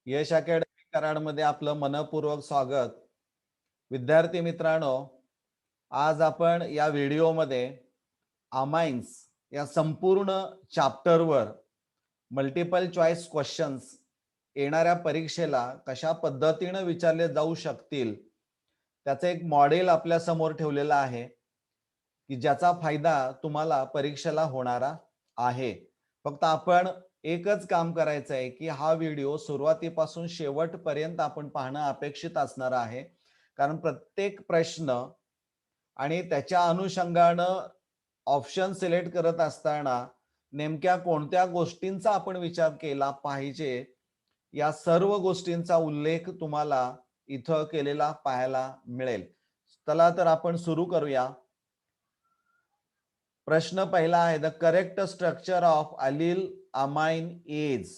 यश academy कराडमध्ये आपलं मनपूर्वक स्वागत. विद्यार्थी मित्रांनो, आज आपण या व्हिडिओमध्ये अमाइन्स या संपूर्ण चॅप्टरवर मल्टिपल चॉईस क्वेश्चन्स येणाऱ्या परीक्षेला कशा पद्धतीने विचारले जाऊ शकतील त्याचं एक मॉडेल आपल्या समोर ठेवलेलं आहे की ज्याचा फायदा तुम्हाला परीक्षेला होणारा आहे. फक्त आपण एकच काम करायचं आहे की हा व्हिडिओ सुरुवातीपासून शेवटपर्यंत आपण पाहणं अपेक्षित असणार आहे. कारण प्रत्येक प्रश्न आणि त्याच्या अनुषंगानं ऑप्शन सिलेक्ट करत असताना नेमक्या कोणत्या गोष्टींचा आपण विचार केला पाहिजे या सर्व गोष्टींचा उल्लेख तुम्हाला इथं केलेला पाहायला मिळेल. चला तर आपण सुरू करूया. प्रश्न पहिला आहे, the correct structure of allyl amine is.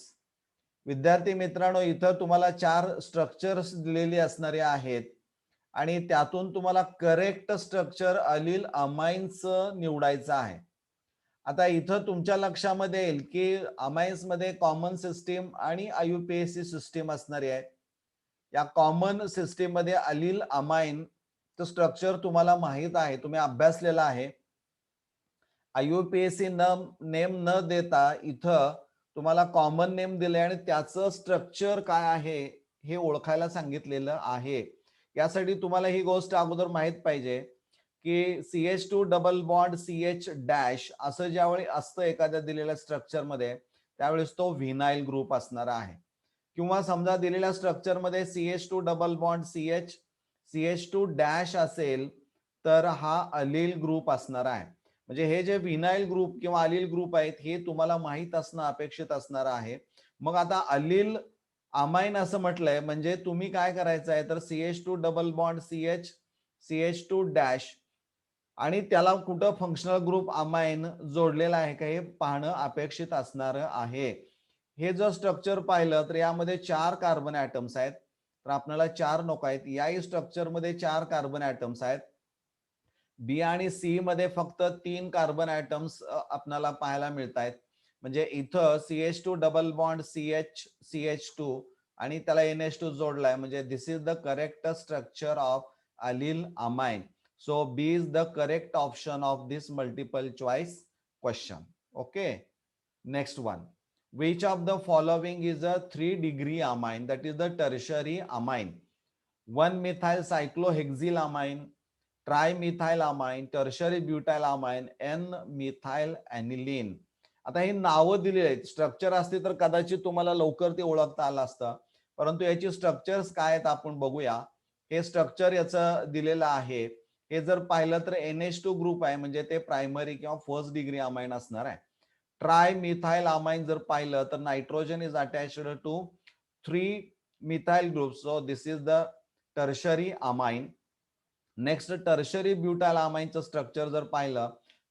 विद्यार्थी मित्रांनो, इथं तुम्हाला 4 स्ट्रक्चर्स दिलेली असणारे आहेत आणि त्यातून तुम्हाला करेक्ट स्ट्रक्चर अलील अमाइन्सचं निवडायचं आहे. आता इथं तुमच्या लक्षामध्ये येईल की अमाइन्स मध्ये कॉमन सिस्टीम आणि आयुपीएसी सिस्टीम असणारी आहे. या कॉमन सिस्टीम मध्ये अलील अमाइन स्ट्रक्चर तुम्हाला माहित आहे, तुम्ही अभ्यासलेला आहे. आयुपीएसी नेम न देता इथं तुम्हाला कॉमन नेम दिले आणि त्याचं स्ट्रक्चर काय आहे हे ओळखायला सांगितलेलं आहे. यासाठी तुम्हाला ही गोष्ट अगोदर माहित पाहिजे की CH2 double bond CH dash असं ज्यावेळी असतं एखाद्या दिलेल्या स्ट्रक्चर मध्ये त्यावेळेस तो व्हिनाइल ग्रुप असणार आहे. किंवा समजा दिलेल्या स्ट्रक्चर मध्ये CH2 double bond CH2 dash असेल तर हा अलील ग्रुप असणार आहे. म्हणजे हे जे व्हिनाइल ग्रुप किंवा अलील ग्रुप आहेत हे तुम्हाला माहित असणं अपेक्षित असणार आहे. मग आता अलील अमाइन असं म्हटलंय म्हणजे तुम्ही काय करायचं आहे तर CH2 double bond CH2 dash आणि त्याला कुठं फंक्शनल ग्रुप अमाइन जोडलेला आहे का हे पाहणं अपेक्षित असणार आहे. हे जर स्ट्रक्चर पाहिलं तर यामध्ये 4 कार्बन ऍटम्स आहेत. तर आपल्याला 4 नको आहेत. याही स्ट्रक्चर मध्ये 4 कार्बन ऍटम्स आहेत. बी आणि सी मध्ये फक्त 3 कार्बन ऍटम्स आपल्याला पाहायला मिळत आहेत. म्हणजे इथं CH2 डबल बॉन्ड CH2 आणि त्याला NH2 जोडलाय. म्हणजे this is the correct structure of allyl amine. So B is the correct option of this multiple choice question. Okay. Next one. Which of the following is a 3-degree amine, that is the tertiary amine? 1-methyl cyclohexylamine, trimethylamine, tertiary butylamine, N-methyl aniline. आता ही नावं दिलेली आहेत. Structure असते तर कदाचित तुम्हाला लवकर ते ओळखता आलं असतं, परंतु याची स्ट्रक्चर्स काय आहेत आपण बघूया. हे स्ट्रक्चर याचं दिलेलं आहे. हे जर पाहिलं तर NH2 ग्रुप आहे म्हणजे ते प्रायमरी किंवा फर्स्ट डिग्री अमाइन असणार आहे. ट्रायमिथाइल अमाइन जर पाहिलं तर nitrogen is attached to 3 methyl group. So this is the tertiary amine. Next tertiary butyl अमाइनचं स्ट्रक्चर जर पाहिलं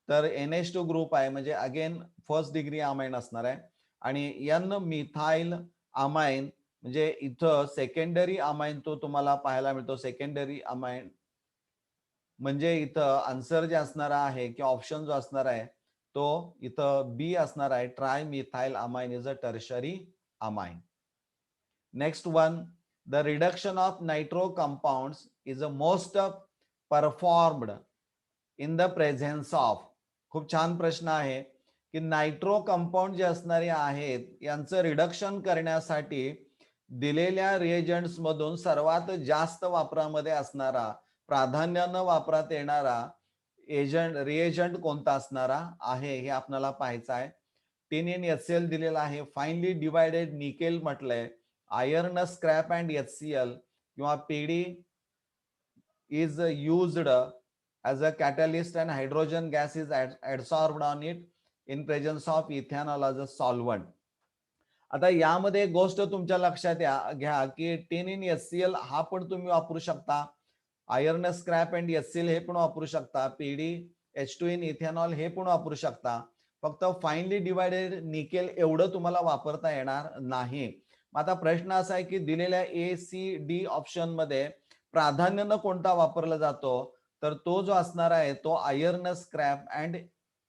तर NH2 ग्रुप आहे म्हणजे अगेन फर्स्ट डिग्री अमाइन असणार आहे. आणि N मिथाइल अमाइन म्हणजे इथं सेकंडरी अमाइन तो तुम्हाला पाहायला मिळतो. सेकंडरी अमाइन म्हणजे इथं आन्सर जे असणार आहे किंवा ऑप्शन जो असणार आहे तो इथं बी असणार आहे. Trimethyl amine is a tertiary amine. Next one, the reduction of nitro compounds is a most performed in the presence of. खूप छान प्रश्न आहे की नायट्रो कंपाऊंड जे असणारे आहेत यांचं रिडक्शन करण्यासाठी दिलेल्या रिएजंट्स मधून सर्वात जास्त वापरामध्ये असणारा, प्राधान्यानं वापरात येणारा रिएजंट कोणता असणारा आहे हे आपल्याला पाहायचं आहे. TnHCl दिलेला आहे. फाइनली डिवायडेड निकेल म्हटलंय. आयर्न स्क्रॅप अँड HCl किंवा PD is used as a catalyst and hydrogen gas is adsorbed on it in presence of ethanol as a solvent. आता यामध्ये एक गोष्ट तुमच्या लक्षात घ्या की TnHCl हा पण तुम्ही वापरू शकता. आयर्न स्क्रॅप अँड HCl हे पण वापरू शकता. PdH2 इन इथेनॉल हे पण वापरू शकता. फक्त फाइनली डिवायडेड निकेल एवढं तुम्हाला वापरता येणार नाही. आता प्रश्न असा आहे की दिलेल्या ACD ऑप्शन मध्ये प्राधान्यानं कोणता वापरला जातो तर तो जो असणार आहे तो आयर्न स्क्रॅप अँड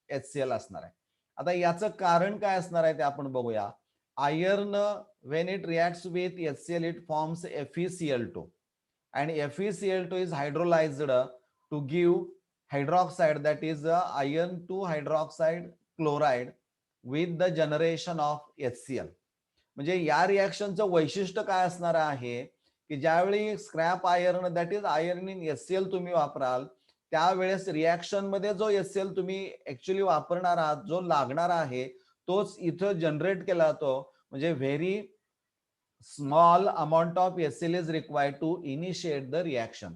HCl असणार आहे. आता याचं कारण काय असणार आहे ते आपण बघूया. iron, when it reacts with HCl, it forms FeCl2, and FeCl2 is hydrolyzed to give hydroxide, that is iron to hydroxide chloride with the generation of HCl. म्हणजे या रिॲक्शनचं वैशिष्ट्य काय असणार आहे की ज्यावेळी scrap iron, that is iron in HCl तुम्ही वापराल, त्यावेळेस रिॲक्शन मध्ये जो HCl तुम्ही ऍक्च्युअली वापरणार आहात, जो लागणार आहे, तोच इथं जनरेट केला जातो. म्हणजे very small amount of HCl is required to initiate the reaction.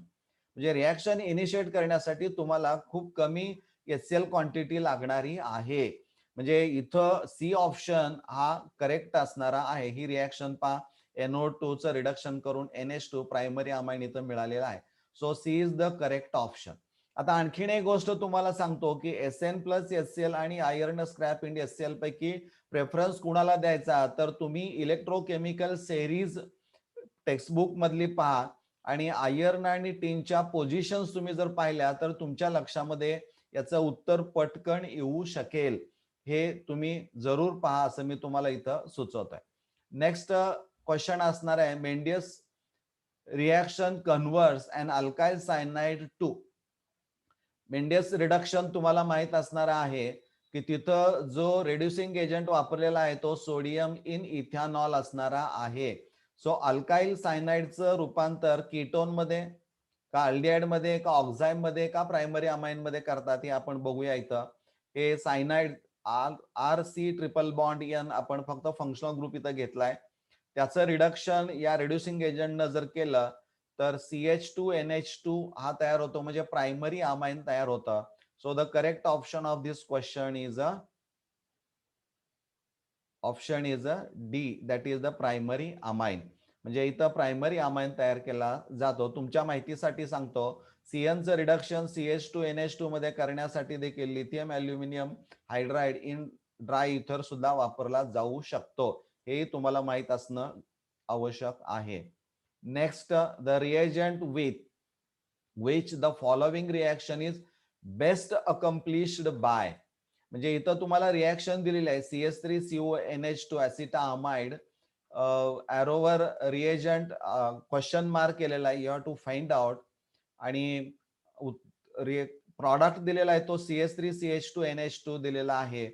म्हणजे रिॲक्शन इनिशिएट करण्यासाठी तुम्हाला खूप कमी HCl क्वांटिटी लागणारी आहे. म्हणजे इथं सी ऑप्शन हा करेक्ट असणारा आहे. ही रिॲक्शन पहा, NO2 चं रिडक्शन करून NH2 प्रायमरी अमाइन इथं मिळालेला आहे. So C is the correct option. आता आणखीन एक गोष्ट तुम्हाला सांगतो की SN प्लस HCl आणि आयर्न स्क्रॅप इन HCl पैकी प्रेफरन्स कुणाला द्यायचा, तर तुम्ही इलेक्ट्रोकेमिकल सेरीज टेक्स्टबुक मधली पहा आणि आयर्न आणि टिनच्या पोझिशन्स तुम्ही जर पाहिल्या तर तुमच्या लक्षामध्ये याचं उत्तर पटकन येऊ शकेल. हे तुम्ही जरूर पहा असं मी तुम्हाला इथं सुचवतोय. नेक्स्ट क्वेश्चन असणार आहे, Mendius reaction converts an alkyl cyanide to. Mendius reduction तुम्हाला माहित असणार आहे की तिथं जो रिड्युसिंग एजंट वापरलेला आहे तो सोडियम इन इथेनॉल असणारा आहे. सो अल्काइल सायनाइडचं रूपांतर कीटोन मध्ये का अल्डिहाइड मध्ये का ऑक्झाइड मध्ये का प्रायमरी अमाइन मध्ये करतात हे आपण बघूया इथं. हे cyanide RC triple bond N आपण फक्त फंक्शनल ग्रुप इथं घेतलाय. त्याचं रिडक्शन या रिड्युसिंग एजंटनं जर केलं तर CH2NH2 हा तयार होतो, म्हणजे प्रायमरी अमाइन तयार होतं. So the correct option of this question is option is D, that is the primary amine. म्हणजे इथं प्रायमरी अमाइन तयार केला जातो. तुमच्या माहितीसाठी सांगतो, CNचं रिडक्शन CH2NH2 मध्ये करण्यासाठी देखील lithium aluminium hydride in dry इथर सुद्धा वापरला जाऊ शकतो. हे तुम्हाला माहित असणं आवश्यक आहे. Next, the reagent with which the following reaction is best accomplished by. म्हणजे इथं तुम्हाला रिॲक्शन दिलेली आहे, CH3CONH2 ऍसिटामाइड, एरोवर रिएजंट क्वेश्चन मार्क केलेला आहे, you have to find out. आणि प्रॉडक्ट दिलेला आहे तो CH3CH2NH2 दिलेला आहे,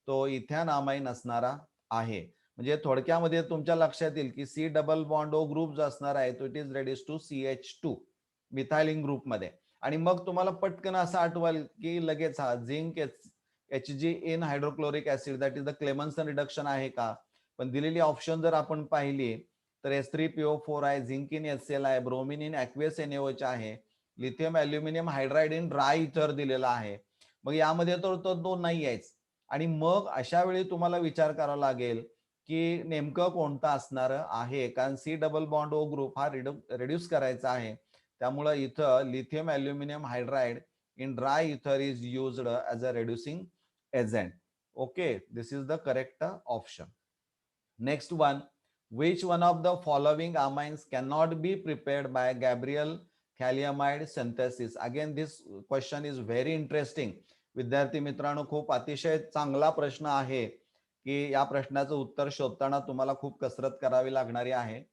तो इथेन अमाइन असणारा आहे. म्हणजे थोडक्यामध्ये तुमच्या लक्षात येईल की C double bond O group जो असणार आहे तो it is reduce to CH2 methylene group मध्ये. आणि मग तुम्हाला पटकन असं आठवाल की लगेच हा zinc Hg in hydrochloric acid, that is the Clemmensen reduction आहे का. पण दिलेली ऑप्शन जर आपण पाहिली तर H3PO4 आहे, झिंक इन HCl आहे, ब्रोमिन इन ऍक्वेस NaOH आहे, lithium aluminium hydride in dry इथर दिलेला आहे. मग यामध्ये तर तो नाही आहेच. आणि मग अशा वेळी तुम्हाला विचार करावा लागेल की नेमकं कोणतं असणार आहे, कारण C double bond O group हा रिड्यूस करायचा आहे. त्यामुळे इथं lithium aluminium hydride in dry ether is used as a reducing agent. Okay, this is the correct option. Next one, which one of the following amines cannot be prepared by Gabriel Thalliamide synthesis. Again this question is very interesting. विद्यार्थी मित्रांनो, खूप अतिशय चांगला प्रश्न आहे की या प्रश्नाचं उत्तर शोधताना तुम्हाला खूप कसरत करावी लागणारी आहे.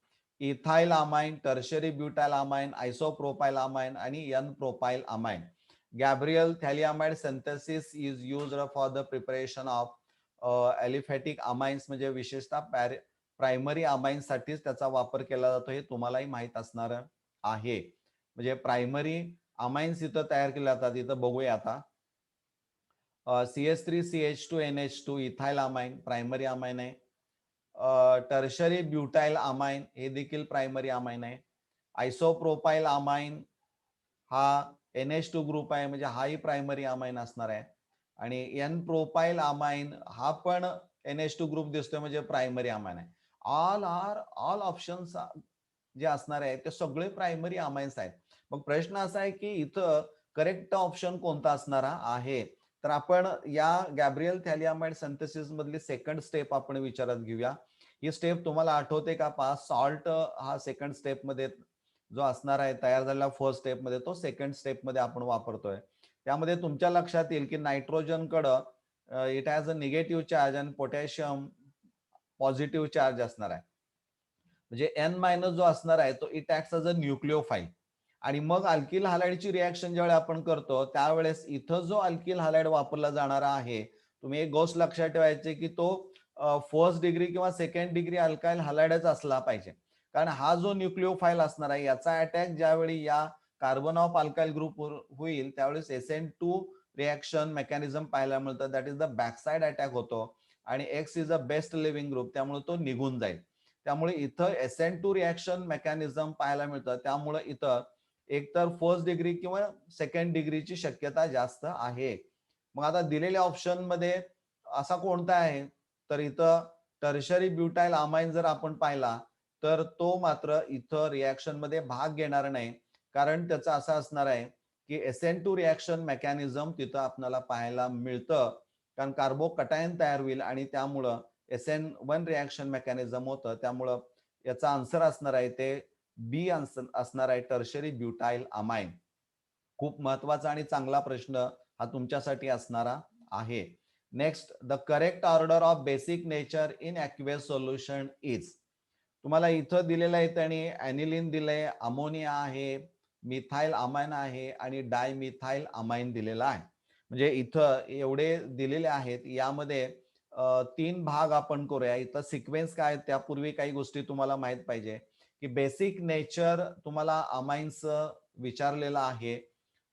Ethyl amine, tertiary butyl amine, isopropyl amine आणि N propyl amine. Gabriel phthalimide synthesis is used for the preparation of aliphatic amines, म्हणजे विशेषतः प्रायमरी अमाइन साठीच त्याचा वापर केला जातो, हे तुम्हालाही माहित असणार आहे. म्हणजे प्रायमरी अमाइन्स इथं तयार केले जातात. इथं बघूया आता, CH3CH2NH2 ethyl amine primary amine आहे. टर्शरी ब्युटाइल अमाइन हे देखील प्रायमरी अमाइन आहे. आयसोप्रोपाइल अमाइन हा NH2 ग्रुप आहे, म्हणजे हाही प्रायमरी अमाइन असणार आहे. आणि N प्रोपाइल अमाइन हा पण NH2 ग्रुप दिसतोय, म्हणजे प्रायमरी अमाइन आहे. ऑल ऑप्शन्स जे असणार आहेत ते सगळे प्रायमरी अमाइन्स आहेत. मग प्रश्न असा आहे की इथं करेक्ट ऑप्शन कोणता असणार आहे. तर आपण या गॅब्रियल थॅलियामाइड सिंथेसिस मधली सेकंड स्टेप आपण विचारात घेऊया. ही स्टेप तुम्हाला आठवते का? सॉल्ट हा सेकंड स्टेप मध्ये जो असणार आहे, तयार झालेला फर्स्ट स्टेप मध्ये, तो सेकंड स्टेप मध्ये आपण वापरतोय. त्यामध्ये तुमच्या लक्षात येईल की नायट्रोजन कडं it has a negative charge आणि पोटॅशियम पॉझिटिव्ह चार्ज असणार आहे. म्हणजे N मायनस जो असणार आहे तो it acts as a nucleophile. आणि मग अल्किल हॅलाइडची रिॲक्शन ज्यावेळी आपण करतो त्यावेळेस इथं जो अल्किल हॅलाइड वापरला जाणारा आहे, तुम्ही एक गोष्ट लक्षात ठेवायची की तो फर्स्ट डिग्री किंवा सेकंड डिग्री अल्काइल हॅलाइडच असला पाहिजे. कारण हा जो न्यूक्लिओफाईल असणार आहे याचा अटॅक ज्यावेळी या कार्बन ऑफ अल्काइल ग्रुप होईल त्यावेळेस SN2 रिॲक्शन मेकॅनिझम पाहायला मिळतं. That is the backside attack होतो आणि X is a best leaving group, त्यामुळे तो निघून जाईल. त्यामुळे इथं SN2 रिॲक्शन मेकॅनिझम पाहायला मिळतं. त्यामुळे इथं एकतर फर्स्ट डिग्री किंवा सेकंड डिग्रीची शक्यता जास्त आहे. मग आता दिलेल्या ऑप्शन मध्ये असा कोणता आहे, तर इथं टर्शरी ब्युटाइल अमाइन जर आपण पाहिला तर तो मात्र इथं रिॲक्शन मध्ये भाग घेणार नाही. कारण त्याचं असं असणार आहे की SN2 रिॲक्शन मेकॅनिझम तिथं आपल्याला पाहायला मिळतं. कारण कार्बोकटायन तयार होईल आणि त्यामुळं SN1 रिॲक्शन मेकॅनिझम होतं. त्यामुळं याचा आन्सर असणार आहे ते बी असणार आहे, टर्शरी ब्युटाइल अमाइन. खूप महत्वाचा आणि चांगला प्रश्न हा तुमच्यासाठी असणारा आहे. Next, the correct order of basic nature in aqueous solution is. तुम्हाला इथं दिलेलं आहे त्यांनी ॲनिलीन दिलंय, अमोनिया आहे, मिथाइल अमाइन आहे आणि डायमिथाइल अमाइन दिलेला आहे. म्हणजे इथं एवढे दिलेले आहेत. यामध्ये 3 भाग आपण करूया. इथं सिक्वेन्स काय त्यापूर्वी काही गोष्टी तुम्हाला माहित पाहिजे की बेसिक नेचर तुम्हाला अमाइन्स विचारलेलं आहे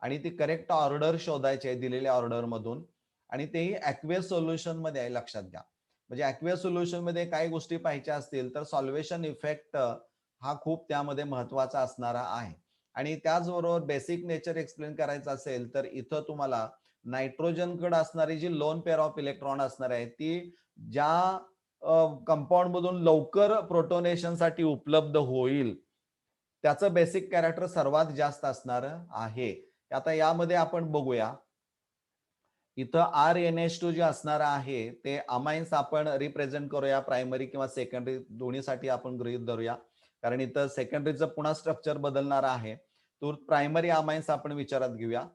आणि ती करेक्ट ऑर्डर शोधायची आहे दिलेल्या ऑर्डर मधून आणि तेही ॲक्वेस सोल्युशन मध्ये आहे, लक्षात घ्या. म्हणजे ॲक्वेस सोल्युशन मध्ये काही गोष्टी पाहायच्या असतील तर सॉल्वेशन इफेक्ट हा खूप त्यामध्ये महत्वाचा असणारा आहे. आणि त्याचबरोबर बेसिक नेचर एक्सप्लेन करायचं असेल तर इथं तुम्हाला नायट्रोजनकडे असणारी जी लोन पेअर ऑफ इलेक्ट्रॉन असणार आहे ती ज्या कंपाऊंड मधून लवकर प्रोटोनेशन साठी उपलब्ध होईल त्याचं बेसिक कॅरेक्टर सर्वात जास्त असणार आहे. आता यामध्ये आपण बघूया, इथं RNH2 जे असणार आहे ते अमाइन्स आपण रिप्रेझेंट करूया, प्रायमरी किंवा सेकंडरी दोन्हीसाठी आपण गृहीत धरूया. कारण इथं सेकंडरीचं पुन्हा स्ट्रक्चर बदलणार आहे. तो प्रायमरी अमाइन्स आपण विचारात घेऊया.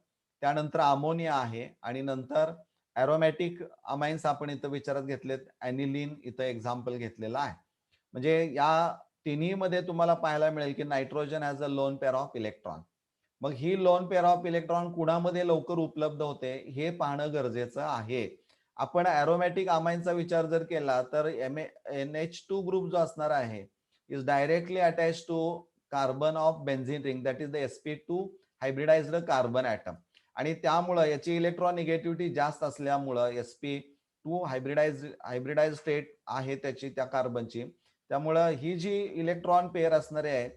त्यानंतर अमोनिया आहे आणि नंतर एरोमॅटिक अमाइन्स आपण इथं विचारात घेतलेत. ॲनिलीन इथं एक्झाम्पल घेतलेला आहे. म्हणजे या तिन्ही मध्ये तुम्हाला पाहायला मिळेल की nitrogen as a loan pair of electron. मग ही लोन पेअर ऑफ इलेक्ट्रॉन कुणामध्ये लवकर उपलब्ध होते हे पाहणं गरजेचं आहे. आपण एरोमॅटिक अमाइनचा विचार जर केला तर NH2 ग्रुप जो असणार आहे is directly attach to carbon of benzene ring, that is the sp2 hybridized carbon atom. आणि त्यामुळं याची इलेक्ट्रॉन निगेटिव्हिटी जास्त असल्यामुळं sp2 हायब्रिडाइज स्टेट आहे त्याची त्या कार्बनची. त्यामुळं ही जी इलेक्ट्रॉन पेअर असणारी आहे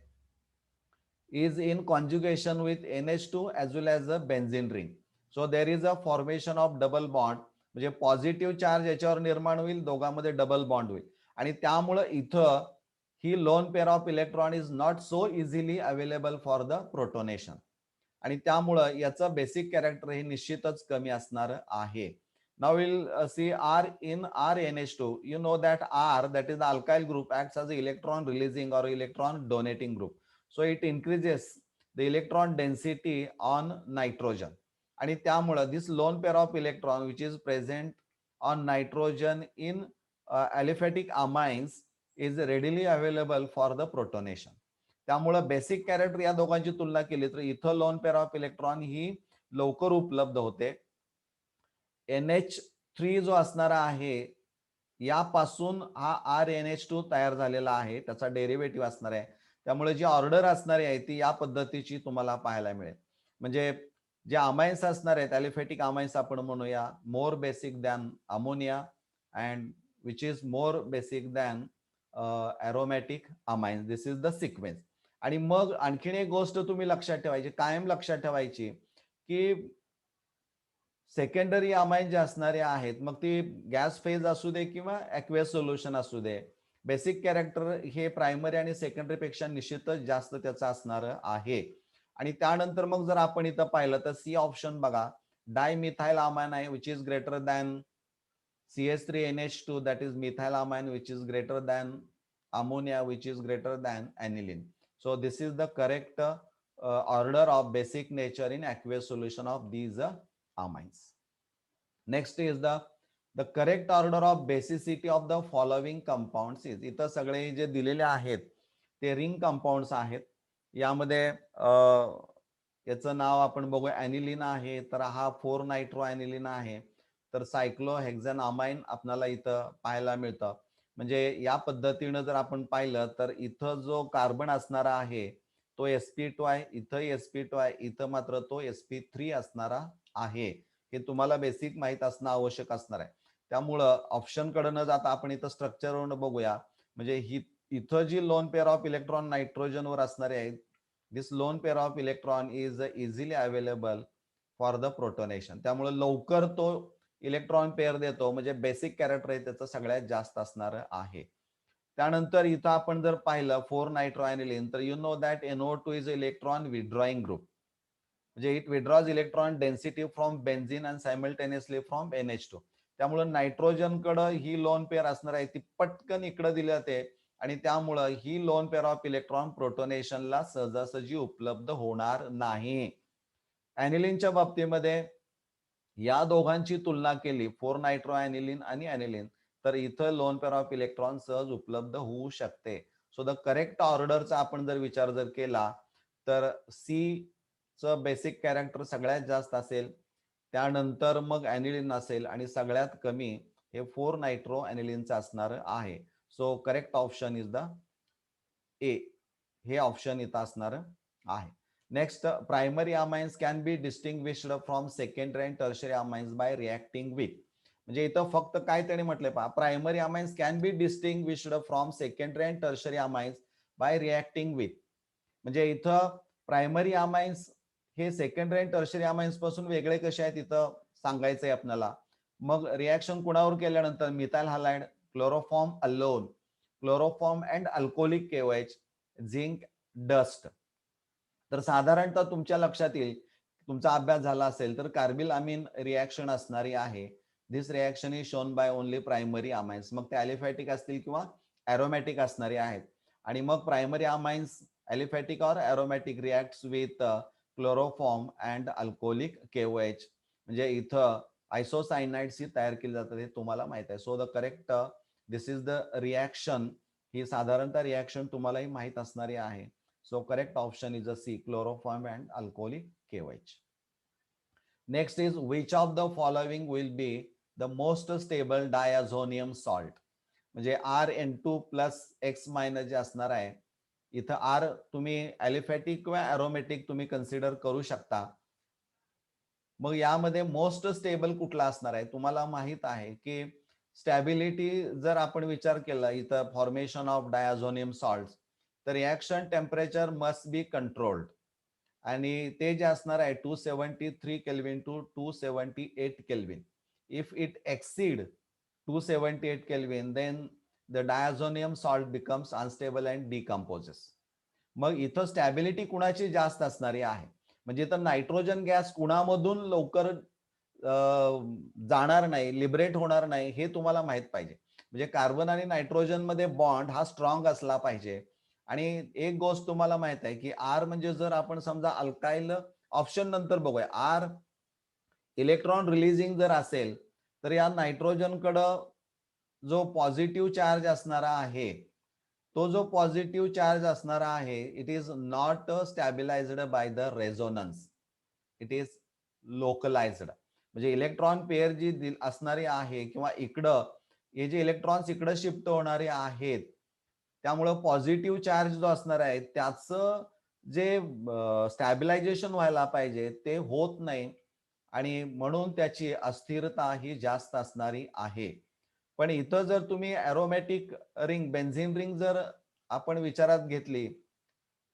is in conjugation with NH2 as well as a benzene ring. So there is a formation of double bond. म्हणजे पॉझिटिव्ह चार्ज याच्यावर निर्माण होईल, दोघांमध्ये डबल बॉन्ड होईल आणि त्यामुळे इथं ही lone pair of electron is not so easily available for the protonation आणि त्यामुळं याचं बेसिक कॅरेक्टर हे निश्चितच कमी असणार आहे. Now we'll see R in RNH2. You know that R, that is the alkyl group, acts as an electron releasing or electron donating group. So it increases the electron density on nitrogen. आणि त्यामुळं this lone pair of electron which is present on nitrogen in aliphatic amines is readily available for the protonation. त्यामुळं basic character या दोघांची तुलना केली तर इथं loan pair of electron ही लवकर उपलब्ध होते. NH3 जो असणारा आहे यापासून हा RNH2 तयार झालेला आहे, त्याचा डेरिव्हेटिव्ह असणार आहे. त्यामुळे जी ऑर्डर असणारी आहे ती या पद्धतीची तुम्हाला पाहायला मिळेल. म्हणजे जे अमाइन्स असणार आहेत ॲलिफॅटिक अमाइन्स आपण म्हणूया, more basic than ammonia and which is more basic than aromatic amines. This is the sequence. आणि मग आणखीन एक गोष्ट तुम्ही लक्षात ठेवायची, कायम लक्षात ठेवायची की सेकंडरी अमाइन जे असणारे आहेत मग ती गॅस फेज असू दे किंवा ॲक्वेस सोल्युशन असू दे, बेसिक कॅरेक्टर हे प्रायमरी आणि सेकंडरी पेक्षा निश्चितच जास्त त्याचं असणार आहे. आणि त्यानंतर मग जर आपण इथं पाहिलं तर सी ऑप्शन बघा, डायमिथाइल अमाइन आहे which is greater than CH3NH2, that is methyl amine which is greater than ammonia which is greater than aniline. So this is the correct order of basic nature in aqueous solution of these amines. Next is the the correct order of basicity of the following compounds is, इथं सगळे जे दिलेले आहेत ते ring compounds आहेत. यामध्ये याचं नाव आपण बघू, ॲनिलीन आहे, तर हा 4 नायट्रो ॲनिलीन आहे. तर सायक्लोहेक्झॅनामाइन आपल्याला इथं पाहायला मिळतं. म्हणजे या पद्धतीनं जर आपण पाहिलं तर इथं जो कार्बन असणारा आहे तो sp2 आहे, इथं sp2 आहे, इथं मात्र तो sp3 असणारा आहे. हे तुम्हाला बेसिक माहित असणं आवश्यक असणार आहे. त्यामुळं ऑप्शन कडे न जाता आपण इथं स्ट्रक्चरवरून बघूया. म्हणजे ही इथं जी लोन पेअर ऑफ इलेक्ट्रॉन नायट्रोजनवर असणारे आहेत, this lone pair of electron is easily available for the protonation. त्यामुळे लवकर तो इलेक्ट्रॉन पेअर देतो, म्हणजे बेसिक कॅरेक्टर आहे त्याचं सगळ्यात जास्त असणार आहे. त्यानंतर इथं आपण जर पाहिलं 4 नायट्रो ॲनिलीन, तर you know that NO2 is electron withdrawing group. म्हणजे it withdraws electron density from benzene and simultaneously from NH2. त्यामुळे नायट्रोजनकडं ही लोन पेअर असणार आहे, ती पटकन इकडे दिली जाते आणि त्यामुळं ही लोन पेअर ऑफ इलेक्ट्रॉन प्रोटोनेशनला सहजासहजी उपलब्ध होणार नाही. ॲनिलीनच्या बाबतीमध्ये या दोघांची तुलना केली, 4 नायट्रो ॲनिलीन आणि ॲनिलीन, तर इथं लोन पेअर ऑफ इलेक्ट्रॉन सहज उपलब्ध होऊ शकते. सो द करेक्ट ऑर्डरचा आपण जर विचार जर केला तर सी च बेसिक कॅरेक्टर सगळ्यात जास्त असेल, त्यानंतर मग ॲनिलीन असेल आणि सगळ्यात कमी हे 4 नायट्रो ॲनिलीनचं असणार आहे. So correct option is the A, हे ऑप्शन इथं असणार आहे. Next, primary amines can be distinguished from secondary and tertiary amines by reacting with. म्हणजे इथं फक्त काय त्याने म्हटलंय पहा, primary amines can be distinguished from secondary and tertiary amines by reacting with. म्हणजे इथं प्रायमरी अमाइन्स हे सेकंडरी अँड टर्शरी अमाइन्स पासून वेगळे कसे आहेत इथं सांगायचंय आपल्याला. मग रिॲक्शन कुणावर केल्यानंतर methyl halide, chloroform alone, chloroform and alcoholic KOH, zinc, dust. तर साधारणतः तुमच्या लक्षात येईल, तुमचा अभ्यास झाला असेल तर कार्बिल अमीन रिॲक्शन असणारी आहे. This reaction is shown by only primary amines. मग ते ॲलिफॅटिक असतील किंवा ॲरोमॅटिक असणारे आहेत. आणि मग प्रायमरी अमाइन्स ॲलिफॅटिक और aromatic reacts with chloroform and alcoholic KOH. म्हणजे इथं आयसोसायनाइड्स ही तयार केली जातात, हे तुम्हाला माहित आहे. So the correct, this is the reaction. ही साधारणतः रिॲक्शन तुम्हालाही माहित असणारी आहे. So correct option is a C, chloroform and alcoholic KOH. Next is, which of the following will be the most stable diazonium salt? म्हणजे RN2 plus X minus जे असणार आहे, इथं R तुम्ही ॲलिफॅटिक किंवा ॲरोमॅटिक तुम्ही कन्सिडर करू शकता. मग यामध्ये मोस्ट स्टेबल कुठला असणार आहे? तुम्हाला माहित आहे की स्टॅबिलिटी जर आपण विचार केला इथं फॉर्मेशन ऑफ डायझोनियम सॉल्ट्स, तर reaction temperature must be controlled आणि ते जे असणार आहे 273 kelvin to 278 kelvin. If it exceed 278 kelvin then the diazonium salt becomes unstable and decomposes. मग इथं स्टॅबिलिटी कुणाची जास्त असणारी आहे? म्हणजे तर नायट्रोजन गॅस कुणामधून लवकर जाणार नाही, लिबरेट होणार नाही, हे तुम्हाला माहित पाहिजे. म्हणजे कार्बन आणि नायट्रोजन मध्ये बॉन्ड हा स्ट्रॉंग असला पाहिजे. आणि एक गोष्ट तुम्हाला माहित आहे की आर म्हणजे जर आपण समजा अल्काइल, ऑप्शन नंतर बघूया, आर इलेक्ट्रॉन रिलीजिंग जर असेल तर या नायट्रोजनकडं जो पॉझिटिव्ह चार्ज असणारा आहे, तो जो पॉझिटिव्ह चार्ज असणारा आहे, it is not stabilized by the resonance, it is localized. म्हणजे इलेक्ट्रॉन पेअर जी असणारी आहे किंवा इकडं हे जे इलेक्ट्रॉन्स इकडं शिफ्ट होणारे आहेत, त्यामुळं पॉझिटिव्ह चार्ज जो असणार आहे त्याचं जे स्टॅबिलायझेशन व्हायला पाहिजे ते होत नाही आणि म्हणून त्याची अस्थिरता ही जास्त असणारी आहे. पण इथं जर तुम्ही ॲरोमॅटिक रिंग, बेन्झिन रिंग जर आपण विचारात घेतली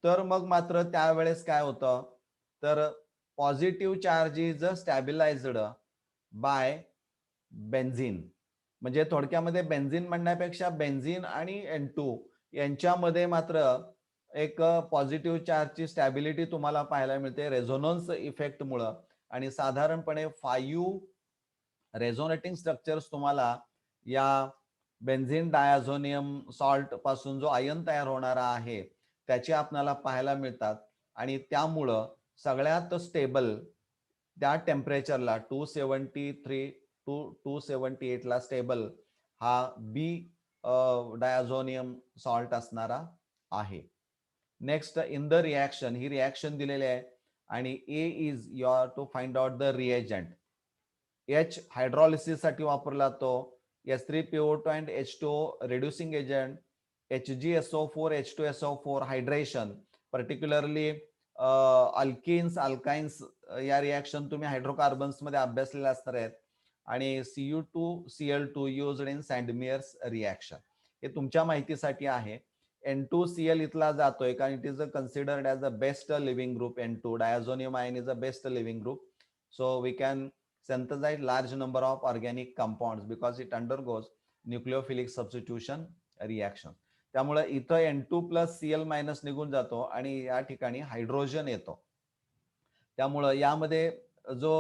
तर मग मात्र त्यावेळेस काय होतं, तर positive charge is stabilized by benzene. म्हणजे थोडक्यामध्ये बेन्झिन म्हणण्यापेक्षा बेन्झिन आणि N2 यांच्यामध्ये मात्र एक पॉझिटिव्ह चार्जची स्टॅबिलिटी तुम्हाला पाहायला मिळते रेझोनन्स इफेक्टमुळं. आणि साधारणपणे 5 रेझोनेटिंग स्ट्रक्चर्स तुम्हाला या बेन्झिन डायझोनियम सॉल्ट पासून जो आयन तयार होणारा आहे त्याचे आपल्याला पाहायला मिळतात. आणि त्यामुळं सगळ्यात स्टेबल त्या टेम्परेचरला 273 278 ला स्टेबल हा बी डायझोनियम सॉल्ट असणारा आहे. नेक्स्ट इन द रिॲक्शन, ही रिॲक्शन दिलेली आहे आणि A is your to find out the reagent. H hydrolysis साठी वापरला तो, H3PO2 and H2O reducing agent, HgSO4 H2SO4 hydration, particularly alkenes alkynes या रिॲक्शन तुम्ही हायड्रोकार्बन्स मध्ये अभ्यासलेल्या असणार आहेत. आणि Cu2Cl2 युज्ड इन सँडमियर्स रिॲक्शन, हे तुमच्या माहितीसाठी आहे. N2Cl इथला जातोय कारण it is considered as the best leaving group. N2 diazonium ion is the best leaving group. So we can synthesize large number of organic compounds because it undergoes nucleophilic substitution reaction. त्यामुळे इथं N2+Cl- निघून जातो आणि या ठिकाणी hydrogen येतो. त्यामुळे यामध्ये जो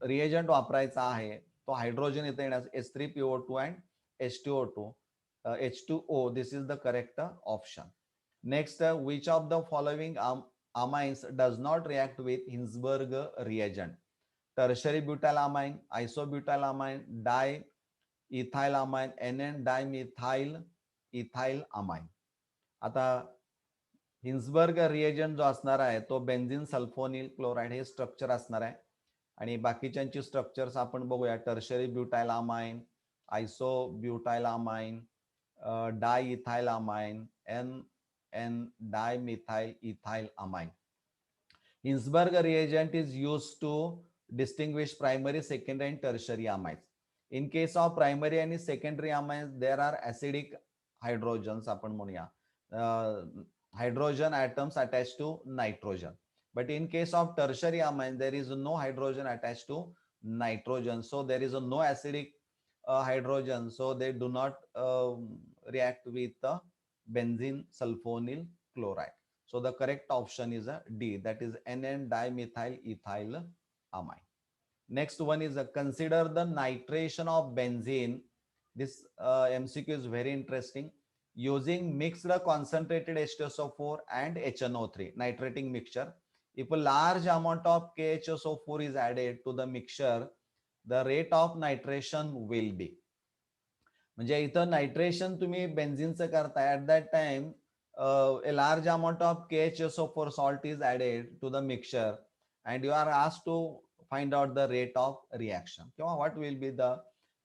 रिएजंट वापरायचा आहे तो हायड्रोजन येथे येण्यास H3PO2 and H2O2 H2O. This is the correct option. Next, which of the following amines does not react with Hinsberg reagent? Tertiary butylamine, isobutylamine, diethylamine, NN dimethyl ethylamine. आता Hinsberg reagent जो असणार आहे तो benzene sulfonyl chloride हे structure असणार आहे. आणि बाकीच्यांची स्ट्रक्चर्स आपण बघूया. Tertiary butylamine, isobutylamine, diethylamine, NN dimethyl ethylamine. Hinsberg reagent is used to distinguish primary, secondary and tertiary amines. In case of primary and secondary amines, there are acidic hydrogens, आपण म्हणूया hydrogen atoms attached to nitrogen. But in case of tertiary amines, there is no hydrogen attached to nitrogen. So there is no acidic hydrogen. So they do not react with the benzene sulfonyl chloride. So the correct option is a D, that is NN dimethyl ethyl amine. Next one is consider the nitration of benzene. This MCQ is very interesting. Using mixed concentrated H2SO4 and HNO3 nitrating mixture, if a large amount of KHSO4 is added to the mixture, the rate of nitration will be. म्हणजे इथं nitration तुम्ही बेन्झिनचं करताय, at that time a large amount of KHSO4 salt is added to the mixture and you are asked to find out the rate of reaction किंवा what will be the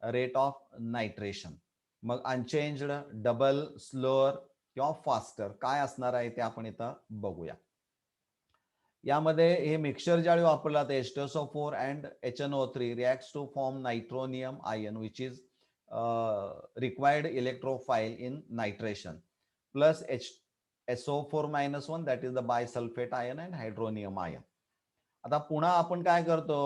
rate of nitration. मग unchanged, double, slower किंवा faster काय असणार आहे ते आपण इथं बघूया. यामध्ये हे मिक्सचर ज्यावेळी वापरला तर H2SO4 and HNO3 reacts to form nitronium ion which is required electrophile in nitration plus SO4-1 that is the bisulfate ion and hydronium ion. आता पुन्हा आपण काय करतो,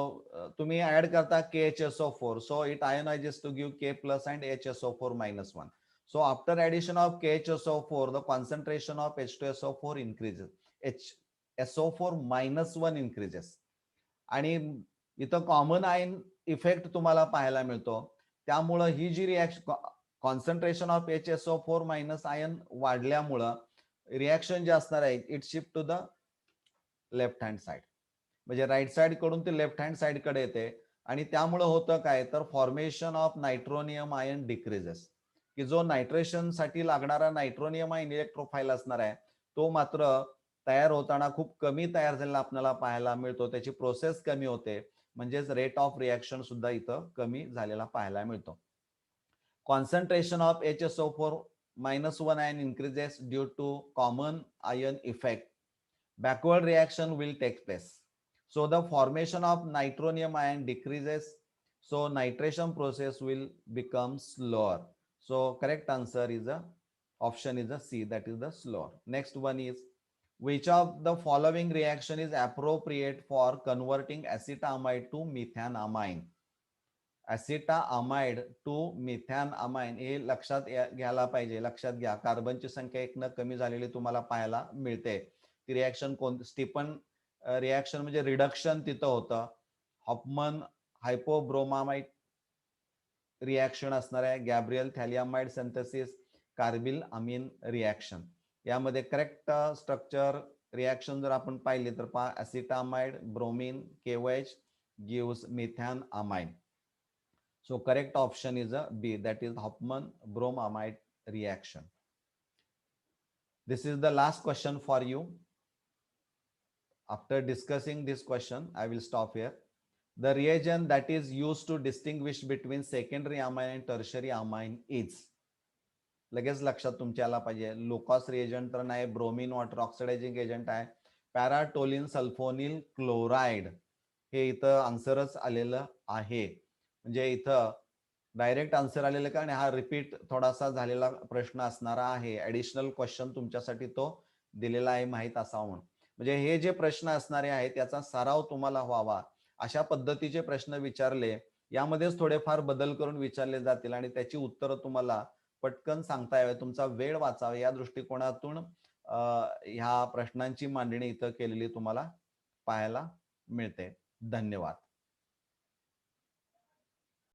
तुम्ही ऍड करता KHSO4, so it ionizes to give K plus and HSO4-1. So after addition of KHSO4 the concentration of H2SO4 increases, SO4-1 increases आणि इथं common ion effect तुम्हाला पाहायला मिळतो. त्यामुळं ही जी reaction concentration of HSO4- ion वाढल्यामुळं रिॲक्शन जे असणार आहे it shift to the left hand side, म्हणजे राईट साइड कडून ते लेफ्ट हँड साइड कडे येते आणि त्यामुळे होतं काय तर फॉर्मेशन ऑफ नायट्रोनियम आयन डिक्रीजेस, की जो नायट्रेशन साठी लागणारा नायट्रोनियम आयन इलेक्ट्रोफाईल असणार आहे तो मात्र तयार होताना खूप कमी तयार झालेला आपल्याला पाहायला मिळतो. त्याची प्रोसेस कमी होते, म्हणजेच रेट ऑफ रिॲक्शन सुद्धा इथं कमी झालेला पाहायला मिळतो. Concentration of HSO4-1 ion increases due to common ion effect. Backward reaction will take place. So the formation of nitronium ion decreases. So nitration process will become slower. So correct answer is the option is the C, that is the slower. Next one is which of the following reaction is appropriate for converting acetamide to methanamine? Acetamide to methanamine हे लक्षात घ्यायला पाहिजे. लक्षात घ्या कार्बनची संख्या 1 न कमी झालेली तुम्हाला पाहायला मिळते. ती रिॲक्शन कोण स्टीफन रिॲक्शन म्हणजे रिडक्शन तिथं होतं. हॉफमन हायपोब्रोमामाइड रिॲक्शन असणार आहे. Gabriel phthalimide synthesis, carbylamine reaction. यामध्ये करेक्ट स्ट्रक्चर रिॲक्शन जर आपण पाहिली तर पहा acetamide bromine KOH gives methanamine. So correct option is a B, that is Hofmann bromamide reaction. This is the last question for you. After discussing this question, I will stop here. The reagent that is used to distinguish between secondary amine and tertiary amine is, लगेच लक्षात तुमच्या आला पाहिजे, लुकॉस reagent तर नाही, bromine water oxidizing agent आहे, पॅराटोलिन sulphonyl chloride, हे इथं आन्सरच आलेलं आहे. म्हणजे इथं डायरेक्ट आन्सर आलेलं का, आणि हा रिपीट थोडासा झालेला प्रश्न असणारा आहे, ऍडिशनल क्वेश्चन तुमच्यासाठी तो दिलेला आहे, माहित असावं म्हणून. म्हणजे हे जे प्रश्न असणारे आहेत याचा सराव तुम्हाला व्हावा अशा पद्धतीचे प्रश्न विचारले, यामध्येच थोडेफार बदल करून विचारले जातील आणि त्याची उत्तरं तुम्हाला पटकन सांगता यावे, तुमचा वेळ वाचावा या दृष्टिकोनातून ह्या प्रश्नांची मांडणी इथं केलेली तुम्हाला पाहायला मिळते. धन्यवाद.